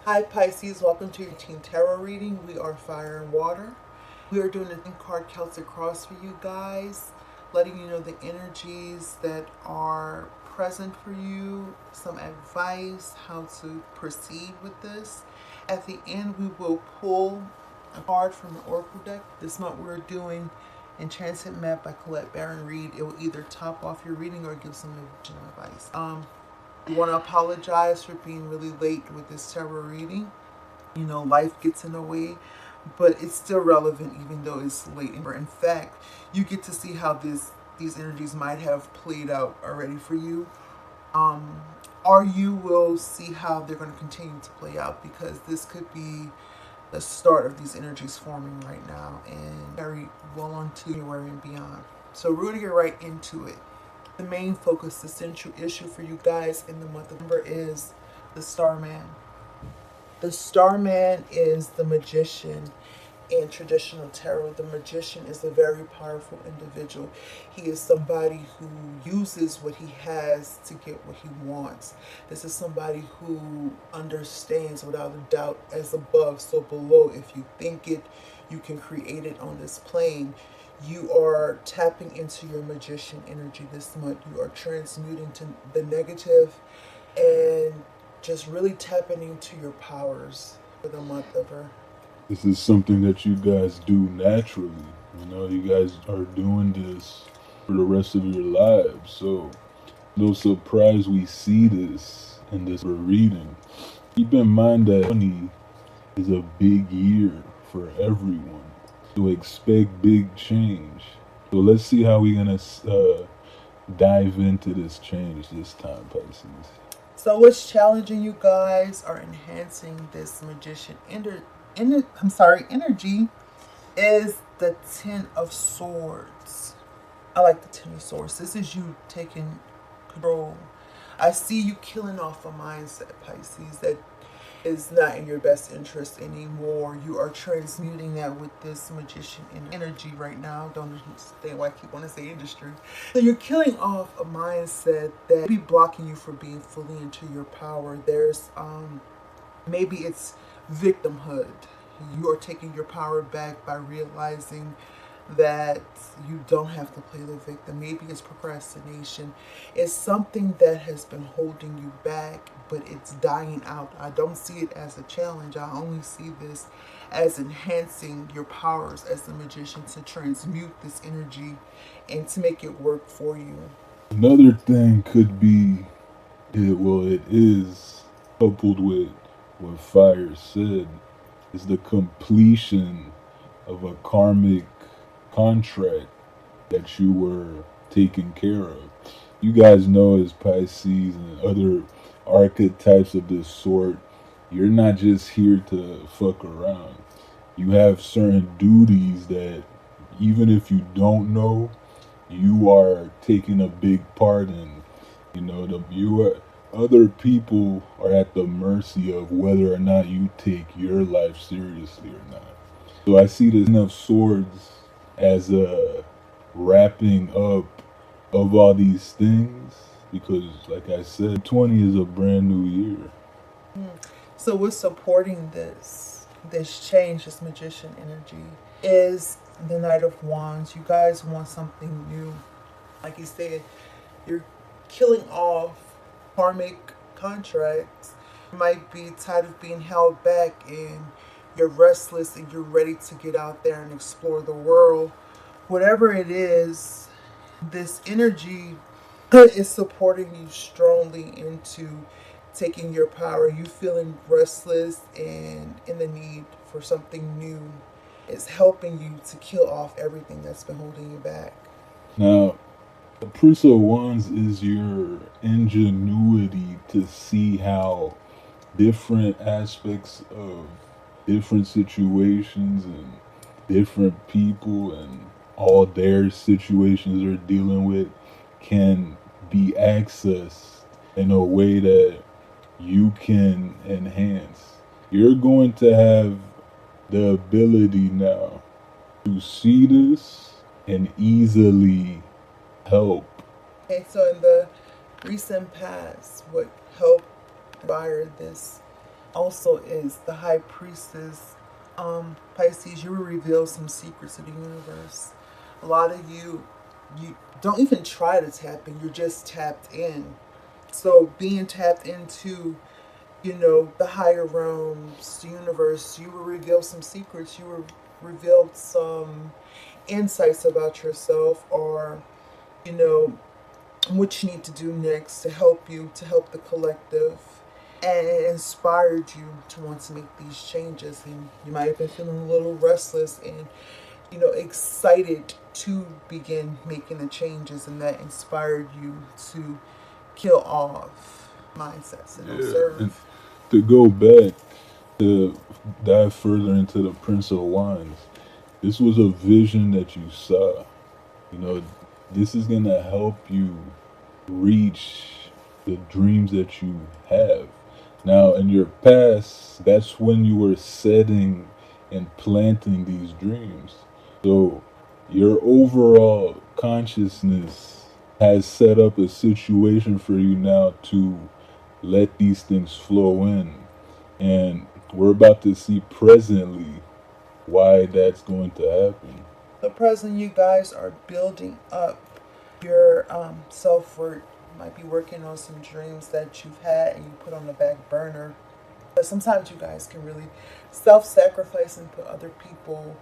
Hi Pisces, welcome to your Team Tarot reading. We are Fire and Water. We are doing a card Celtic Cross for you guys, letting you know the energies that are present for you, some advice, how to proceed with this. At the end, we will pull a card from the Oracle deck. This month we're doing Enchanted Map by Colette Baron Reed. It will either top off your reading or give some additional advice. I want to apologize for being really late with this tarot reading. You know, life gets in the way, but it's still relevant even though it's late. In fact, you get to see how these energies might have played out already for you. Or you will see how they're going to continue to play out, because this could be the start of these energies forming right now and very well on to January and beyond. So we're going to get right into it. The main focus, the central issue for you guys in the month of November is the Starman. The Starman is the magician in traditional tarot. The magician is a very powerful individual. He is somebody who uses what he has to get what he wants. This is somebody who understands without a doubt, as above, so below. If you think it, you can create it on this plane. You are tapping into your magician energy this month. You are transmuting to the negative and just really tapping into your powers for the month of her. This is something that you guys do naturally. You guys are doing this for the rest of your lives. So, no surprise we see this in this reading. Keep in mind that 20 is a big year for everyone. So expect big change. So let's see how we're going to dive into this change this time, Pisces. So what's challenging you guys are enhancing this magician energy is the Ten of Swords. I like the Ten of Swords. This is you taking control. I see you killing off a mindset, Pisces, that is not in your best interest anymore. You are transmuting that with this magician energy right now. Don't understand why I keep wanting to say industry. So you're killing off a mindset that be blocking you from being fully into your power. There's maybe it's victimhood. You are taking your power back by realizing that you don't have to play the victim. Maybe it's procrastination. It's something that has been holding you back, but it's dying out. I don't see it as a challenge. I only see this as enhancing your powers as the magician to transmute this energy and to make it work for you. Another thing could be, it is coupled with what Fire said, is the completion of a karmic contract that you were taking care of. You guys know, as Pisces and other archetypes of this sort, you're not just here to fuck around. You have certain duties that, even if you don't know, you are taking a big part in. Other people are at the mercy of whether or not you take your life seriously or not. So I see the Ten of Swords as a wrapping up of all these things, because, like I said, 20 is a brand new year. So what's supporting this change, this magician energy, is the Knight of Wands. You guys want something new. Like you said, you're killing off karmic contracts. You might be tired of being held back and you're restless and you're ready to get out there and explore the world. Whatever it is, this energy is supporting you strongly into taking your power. You feeling restless and in the need for something new. It's helping you to kill off everything that's been holding you back. Now, the Prince of Wands is your ingenuity to see how different aspects of different situations and different people and all their situations they're dealing with can be accessed in a way that you can enhance. You're going to have the ability now to see this and easily help. Okay, so in the recent past, what helped inspire this also is the High Priestess. Pisces, you will reveal some secrets of the universe. A lot of you don't even try to tap in, you're just tapped in. So being tapped into, the higher realms, the universe, you will reveal some secrets. You will reveal some insights about yourself, or, you know, what you need to do next to help you, to help the collective. And it inspired you to want to make these changes. And you might have been feeling a little restless and, excited to begin making the changes. And that inspired you to kill off mindsets and And observe. to go back, to dive further into the Prince of Wands, this was a vision that you saw. You know, this is going to help you reach the dreams that you have. Now, in your past, that's when you were setting and planting these dreams. So, your overall consciousness has set up a situation for you now to let these things flow in. And we're about to see presently why that's going to happen. The present, you guys are building up your self worth. You might be working on some dreams that you've had and you put on the back burner. But sometimes you guys can really self sacrifice and put other people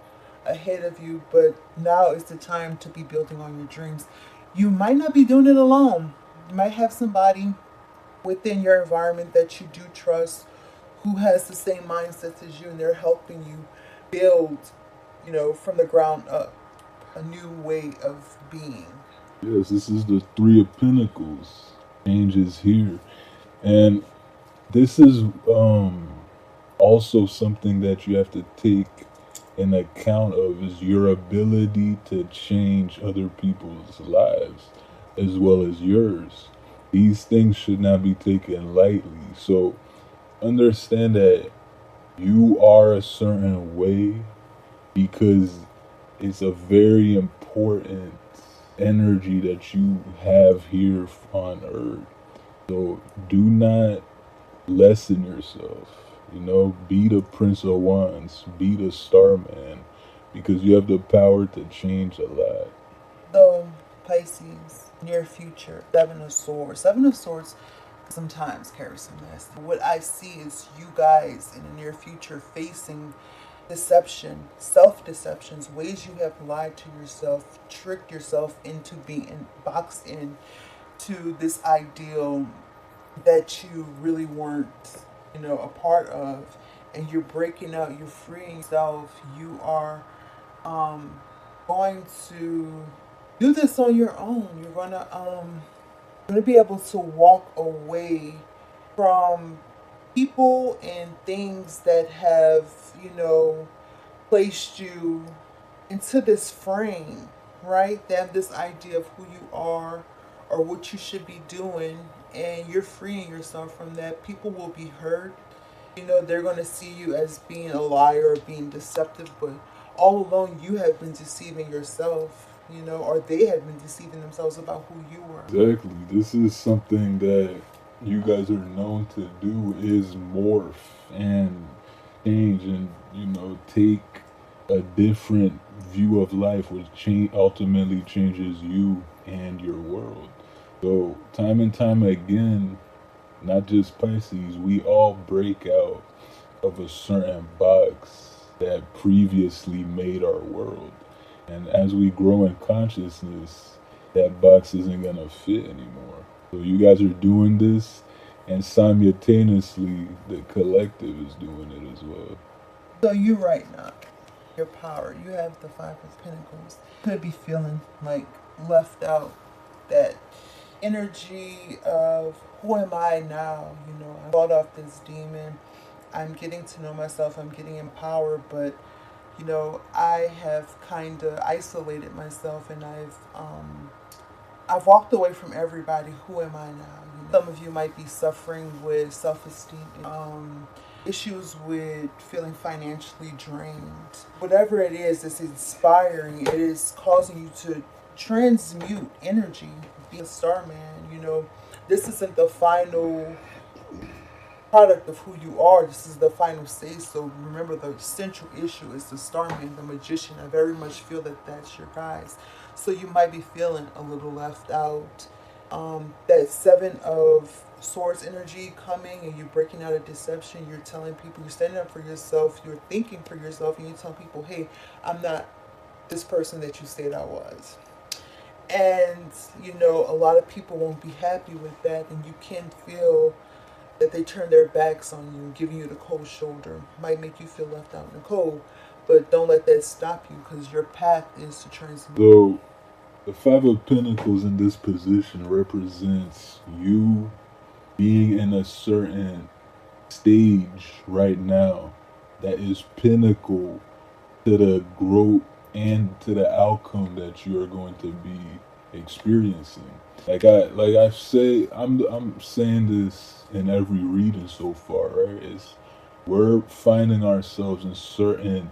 ahead of you. But now is the time to be building on your dreams. You might not be doing it alone. You might have somebody within your environment that you do trust who has the same mindset as you, and they're helping you build, from the ground up, a new way of being. Yes, this is the Three of Pentacles. Changes here. And this is also something that you have to take an account of, is your ability to change other people's lives as well as yours. These things should not be taken lightly. So understand that you are a certain way because it's a very important energy that you have here on earth. So do not lessen yourself. Be the Prince of Wands, be the Starman, because you have the power to change a lot. So, Pisces, near future, Seven of Swords. Seven of Swords sometimes carry some mess. What I see is you guys in the near future facing deception, self deceptions, ways you have lied to yourself, tricked yourself into being boxed in to this ideal that you really weren't, a part of. And you're breaking out, you're freeing yourself, you are going to do this on your own. You're gonna be able to walk away from people and things that have, placed you into this frame, right? They have this idea of who you are or what you should be doing, and you're freeing yourself from that. People will be hurt. They're going to see you as being a liar or being deceptive, but all along you have been deceiving yourself, or they have been deceiving themselves about who you were. Exactly. This is something that you guys are known to do, is morph and change, and take a different view of life, which ultimately changes you and your world. So time and time again, not just Pisces, we all break out of a certain box that previously made our world. And as we grow in consciousness, that box isn't going to fit anymore. So you guys are doing this, and simultaneously, the collective is doing it as well. So you right now, your power, you have the Five of Pentacles. You could be feeling like left out. That energy of who am I now? I fought off this demon. I'm getting to know myself. I'm getting empowered, but I have kind of isolated myself, and I've walked away from everybody. Who am I now? Some of you might be suffering with self-esteem, issues with feeling financially drained. Whatever it is, it's inspiring. It is causing you to transmute energy. Be a star man. This isn't the final product of who you are. This is the final stage. So remember, the central issue is the starman, the magician. I very much feel that that's your guys. So you might be feeling a little left out. That seven of swords energy coming, and you breaking out of deception. You're telling people, you're standing up for yourself, you're thinking for yourself, and you tell people, hey, I'm not this person that you said I was. And a lot of people won't be happy with that, and you can feel that they turn their backs on you, giving you the cold shoulder. Might make you feel left out in the cold, but don't let that stop you, because your path is to transmute. So the Five of Pentacles in this position represents you being in a certain stage right now that is pinnacle to the growth and to the outcome that you are going to be experiencing. I say, I'm saying this in every reading so far, right? Is we're finding ourselves in certain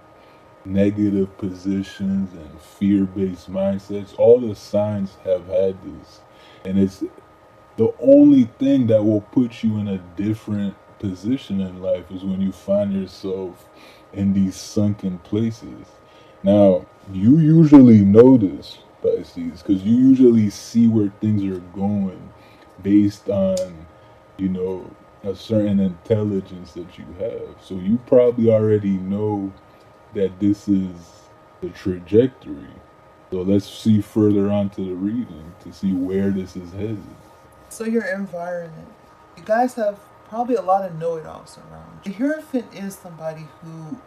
negative positions and fear-based mindsets. All the signs have had this, and it's the only thing that will put you in a different position in life is when you find yourself in these sunken places. Now, you usually notice, Pisces, because you usually see where things are going based on, you know, a certain intelligence that you have. So you probably already know that this is the trajectory. So let's see further on to the reading to see where this is headed. So your environment. You guys have probably a lot of know-it-alls around. The Hierophant is somebody who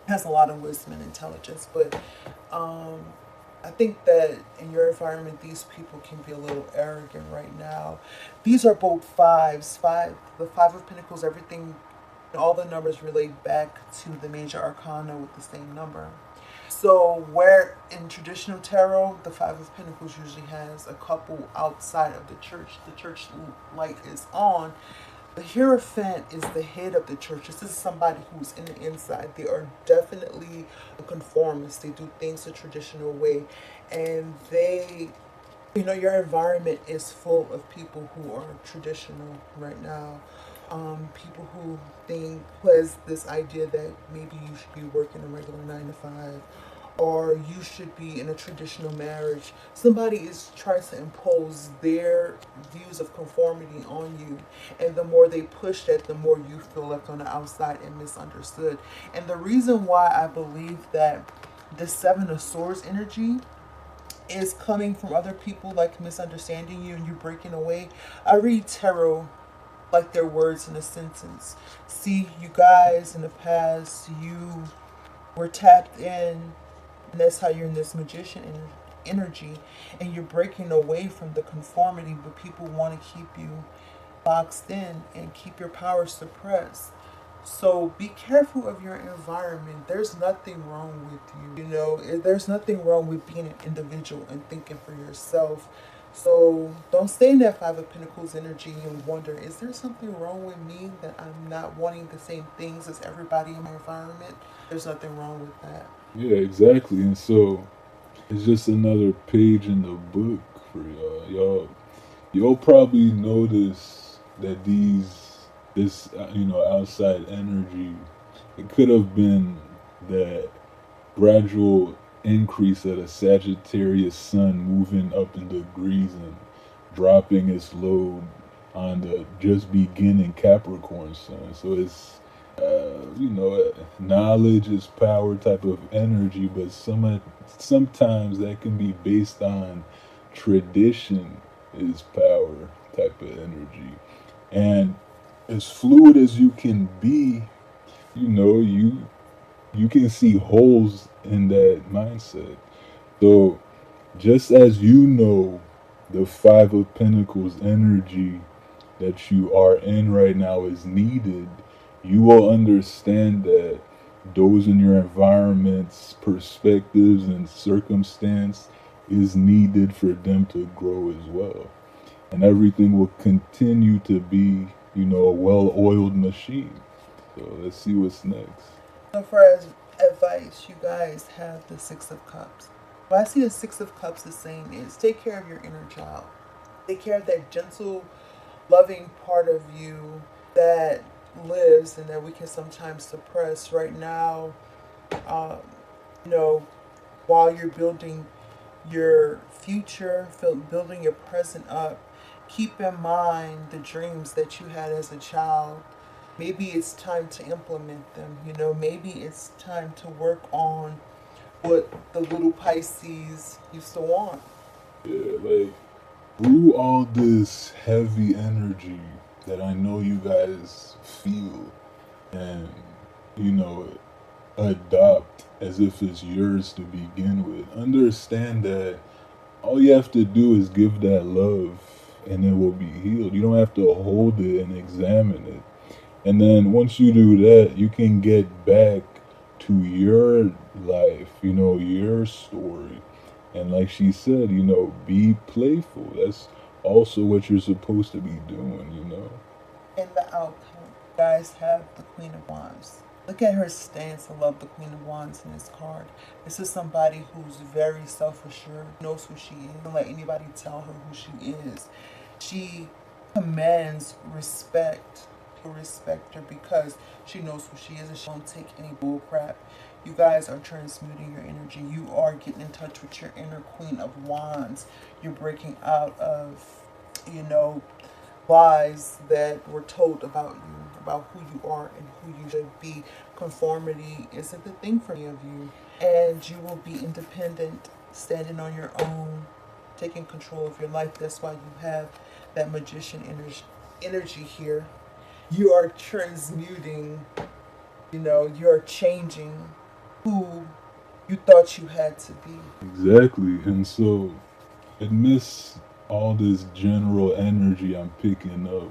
has a lot of wisdom and intelligence, but I think that in your environment, these people can be a little arrogant right now. These are both fives. The Five of Pentacles, everything, all the numbers relate back to the major arcana with the same number. So where in traditional tarot, the Five of Pentacles usually has a couple outside of the church light is on. The Hierophant is the head of the church. This is somebody who's in the inside. They are definitely a conformist. They do things the traditional way. And your environment is full of people who are traditional right now. People who has this idea that maybe you should be working a regular 9 to 5, or you should be in a traditional marriage. Somebody is trying to impose their views of conformity on you, and the more they push that, the more you feel left on the outside and misunderstood. And the reason why I believe that the Seven of Swords energy is coming from other people, like misunderstanding you and you breaking away. I read tarot like their words in a sentence. See, you guys in the past, you were tapped in, and that's how you're in this magician energy, and you're breaking away from the conformity, but people want to keep you boxed in and keep your power suppressed. So be careful of your environment. There's nothing wrong with you. There's nothing wrong with being an individual and thinking for yourself. So don't stay in that Five of Pentacles energy and wonder, is there something wrong with me that I'm not wanting the same things as everybody in my environment? There's nothing wrong with that. Yeah, exactly. And so it's just another page in the book for y'all. You'll probably notice that this outside energy, it could have been that gradual increase of the Sagittarius sun moving up in degrees and dropping its load on the just beginning Capricorn sun. So it's knowledge is power type of energy, but sometimes that can be based on tradition is power type of energy. And as fluid as you can be, you can see holes in that mindset. So just as the Five of Pentacles energy that you are in right now is needed, you will understand that those in your environment's perspectives and circumstance is needed for them to grow as well. And everything will continue to be, a well-oiled machine. So let's see what's next. So for advice, you guys have the Six of Cups. What I see the Six of Cups is saying is take care of your inner child. Take care of that gentle, loving part of you that lives and that we can sometimes suppress. Right now, um, you know, while you're building your future, building your present up, keep in mind the dreams that you had as a child. Maybe it's time to implement them. Maybe it's time to work on what the little Pisces used to want. Yeah, like through all this heavy energy that I know you guys feel and, you know, adopt as if it's yours to begin with, understand that all you have to do is give that love and it will be healed. You don't have to hold it and examine it. And then once you do that, you can get back to your life, your story. And like she said, be playful. That's also what you're supposed to be doing. In the outcome, you guys have the Queen of Wands. Look at her stance. I love the Queen of Wands in this card. This is somebody who's very self-assured, knows who she is, don't let anybody tell her who she is. She commands respect. People respect her because she knows who she is and she won't take any bull crap. You guys are transmuting your energy. You are getting in touch with your inner Queen of Wands. You're breaking out of, you know, lies that were told about you, about who you are and who you should be. Conformity isn't the thing for any of you. And you will be independent, standing on your own, taking control of your life. That's why you have that magician energy here. You are transmuting, you're changing who you thought you had to be. Exactly. And so, amidst all this general energy I'm picking up,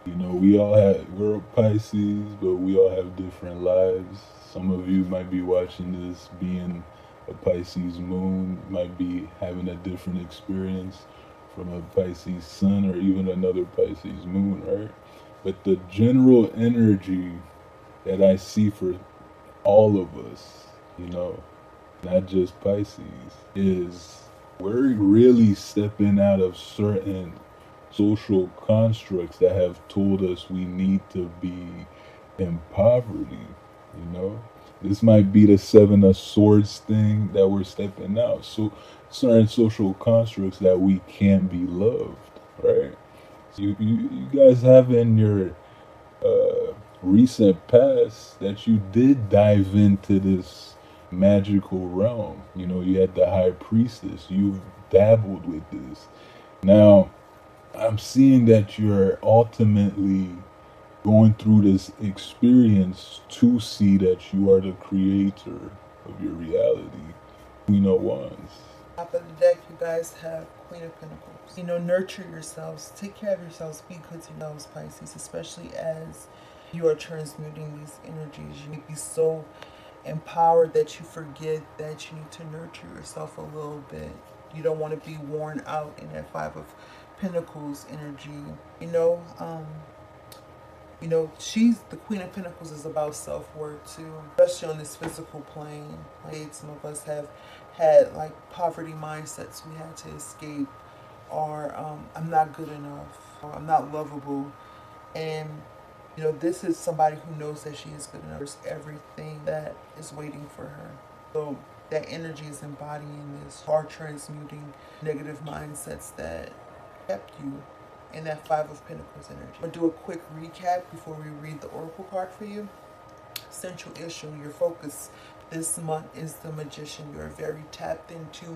we're Pisces, but we all have different lives. Some of you might be watching this being a Pisces moon, might be having a different experience from a Pisces sun or even another Pisces moon, right? But the general energy that I see for all of us, not just Pisces, is we're really stepping out of certain social constructs that have told us we need to be in poverty, you know? This might be the Seven of Swords thing that we're stepping out. So certain social constructs that we can't be loved, right? So you guys have in your recent past that you did dive into this magical realm. You had the High Priestess. You've dabbled with this. Now, I'm seeing that you're ultimately going through this experience to see that you are the creator of your reality. Queen of Wands. Top of the deck, you guys have Queen of Pentacles. Nurture yourselves, take care of yourselves, be good to yourselves, Pisces, especially as you are transmuting these energies. You may be so empowered that you forget that you need to nurture yourself a little bit. You don't want to be worn out in that Five of Pentacles energy. She's the Queen of Pentacles is about self-worth too, especially on this physical plane. Like some of us have had like poverty mindsets we had to escape, or I'm not good enough, or I'm not lovable. And this is somebody who knows that she is good enough. There's everything that is waiting for her. So that energy is embodying this, are transmuting negative mindsets that kept you in that Five of Pentacles energy. I'll do a quick recap before we read the Oracle card for you. Central issue, your focus this month is the Magician. You're very tapped into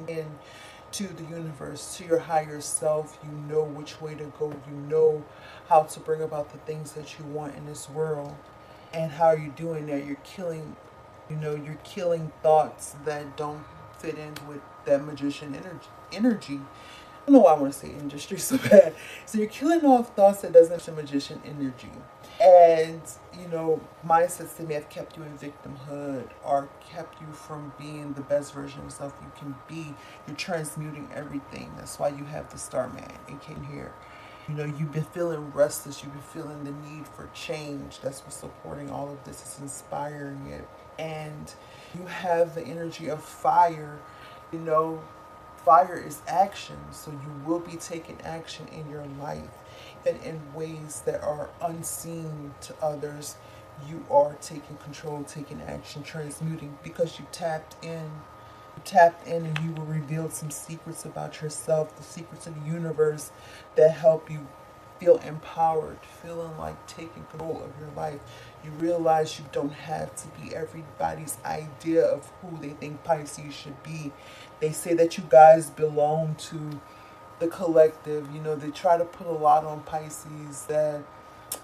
the universe, to your higher self. You know which way to go. You know how to bring about the things that you want in this world. And how are you doing that? You're killing thoughts that don't fit in with that Magician energy. I don't know why I want to say industry so bad. So you're killing off thoughts that doesn't have magician energy. And, mindsets that may have kept you in victimhood or kept you from being the best version of yourself you can be. You're transmuting everything. That's why you have the Starman in King here. You've been feeling restless. You've been feeling the need for change. That's what's supporting all of this. It's inspiring it. And you have the energy of fire. Fire is action, so you will be taking action in your life. and in ways that are unseen to others. You are taking control, taking action, transmuting because you tapped in. You tapped in and you will reveal some secrets about yourself, the secrets of the universe that help you feel empowered, feeling like taking control of your life. You realize you don't have to be everybody's idea of who they think Pisces should be. They say that you guys belong to the collective. You know, they try to put a lot on Pisces that,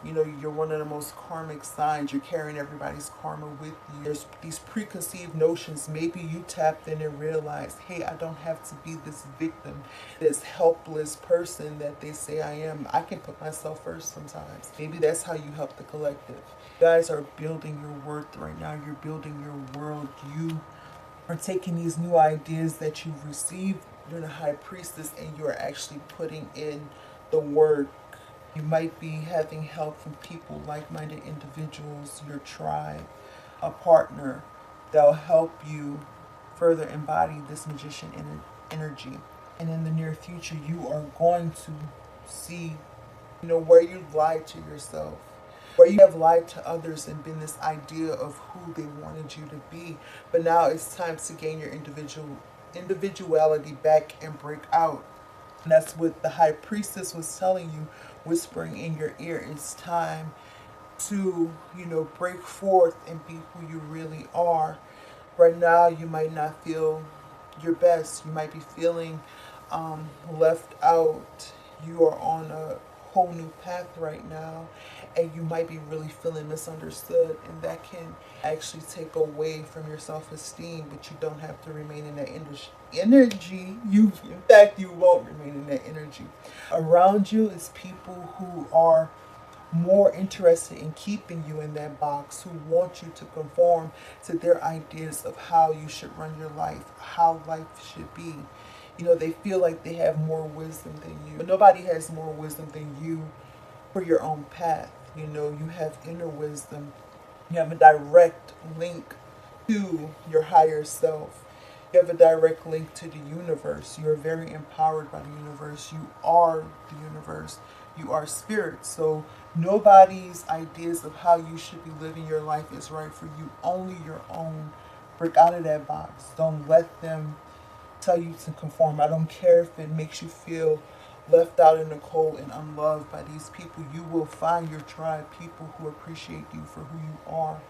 you know, you're one of the most karmic signs. You're carrying everybody's karma with you. There's these preconceived notions. Maybe you tapped in and realized, hey, I don't have to be this victim, this helpless person that they say I am. I can put myself first sometimes. Maybe that's how you help the collective. You guys are building your worth right now. You're building your world. You are taking these new ideas that you've received. You're the high priestess and you're actually putting in the work. You might be having help from people, like-minded individuals, your tribe, a partner that'll help you further embody this magician energy. And in the near future, you are going to see, you know, where you lied to yourself, where you have lied to others and been this idea of who they wanted you to be. But now it's time to gain your individuality back and break out. And that's what the high priestess was telling you, whispering in your ear. It's time to, you know, break forth and be who you really are. Right now, you might not feel your best. You might be feeling left out. You are on a whole new path right now, and you might be really feeling misunderstood, and that can actually take away from your self-esteem. But you don't have to remain in that energy. You, in fact, you won't remain in that energy. Around you is people who are more interested in keeping you in that box, who want you to conform to their ideas of how you should run your life, how life should be. You know, they feel like they have more wisdom than you. But nobody has more wisdom than you for your own path. You know, you have inner wisdom. You have a direct link to your higher self. You have a direct link to the universe. You are very empowered by the universe. You are the universe. You are spirit. So nobody's ideas of how you should be living your life is right for you. Only your own. Break out of that box. Don't let them tell you to conform. I don't care if it makes you feel left out in the cold and unloved by these people. You will find your tribe, people who appreciate you for who you are.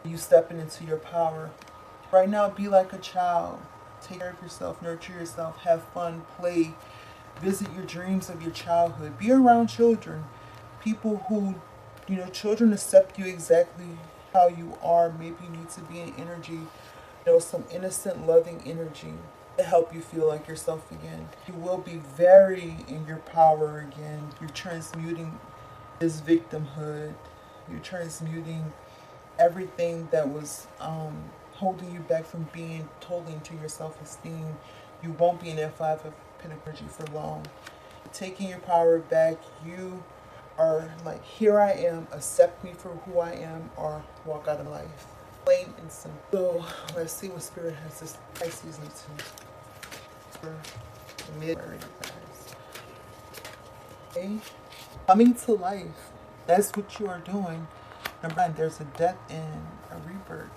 You stepping into your power. Right now, be like a child. Take care of yourself, nurture yourself, have fun, play, visit your dreams of your childhood. Be around children, people who, you know, children accept you exactly how you are. Maybe you need to be in energy, you know, some innocent, loving energy to help you feel like yourself again. You will be very in your power again. You're transmuting this victimhood. You're transmuting everything that was holding you back from being totally into your self-esteem. You won't be in that five of Pentacles energy for long. Taking your power back, you are like, here I am, accept me for who I am, or walk out of life. Plain and simple. So let's see what Spirit has this Pisces into for mid-February, guys. Okay, coming to life. That's what you are doing. Number 9, there's a death and a rebirth.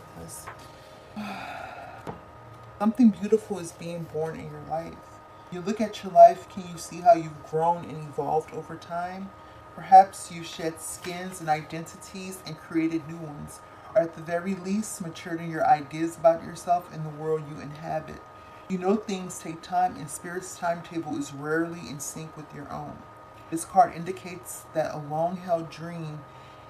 Something beautiful is being born in your life. You look at your life, can you see how you've grown and evolved over time? Perhaps you shed skins and identities and created new ones, or at the very least, matured in your ideas about yourself and the world you inhabit. You know things take time, and Spirit's timetable is rarely in sync with your own. This card indicates that a long-held dream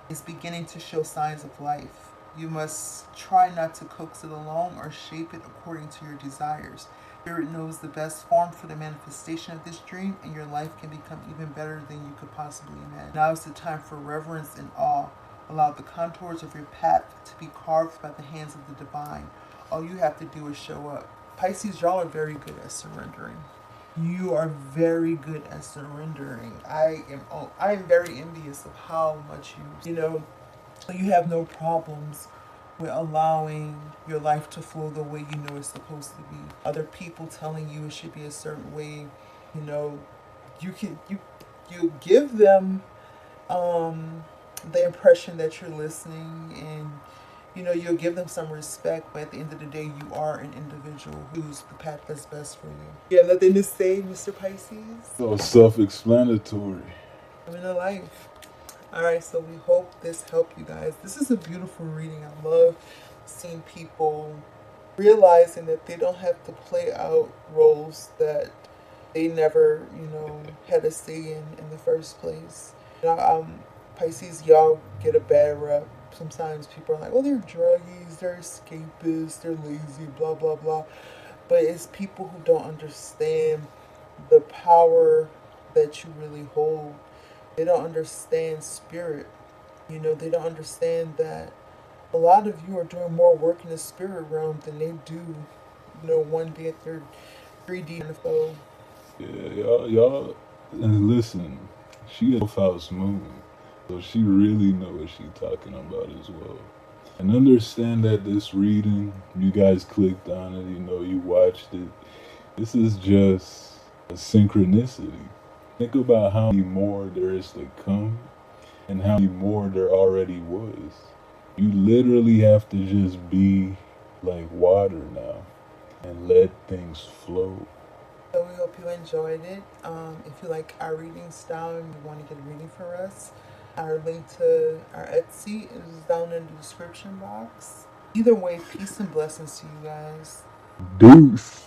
is beginning to show signs of life. You must try not to coax it along or shape it according to your desires. Spirit knows the best form for the manifestation of this dream, and your life can become even better than you could possibly imagine. Now is the time for reverence and awe. Allow the contours of your path to be carved by the hands of the divine. All you have to do is show up. Pisces, y'all are very good at surrendering. You are very good at surrendering. I am very envious of how much you have no problems with allowing your life to flow the way you know it's supposed to be. Other people telling you it should be a certain way, you you give them the impression that you're listening, and you'll give them some respect, but at the end of the day, you are an individual who's the path that's best for you. You have nothing to say, Mr. Pisces? So self-explanatory. Living a life. All right, so we hope this helped you guys. This is a beautiful reading. I love seeing people realizing that they don't have to play out roles that they never, had a say in the first place. Pisces, y'all get a bad rep. Sometimes people are like, oh, they're druggies, they're escapists, they're lazy, blah, blah, blah. But it's people who don't understand the power that you really hold. They don't understand spirit. They don't understand that a lot of you are doing more work in the spirit realm than they do, one day at their 3D info. Yeah, y'all, and listen, she a 12th house moon, so she really know what she talking about as well. And understand that this reading, you guys clicked on it, you watched it. This is just a synchronicity. Think about how many more there is to come and how many more there already was. You literally have to just be like water now and let things flow. So we hope you enjoyed it. If you like our reading style and you want to get a reading for us, our link to our Etsy is down in the description box. Either way, peace and blessings to you guys. Deuce.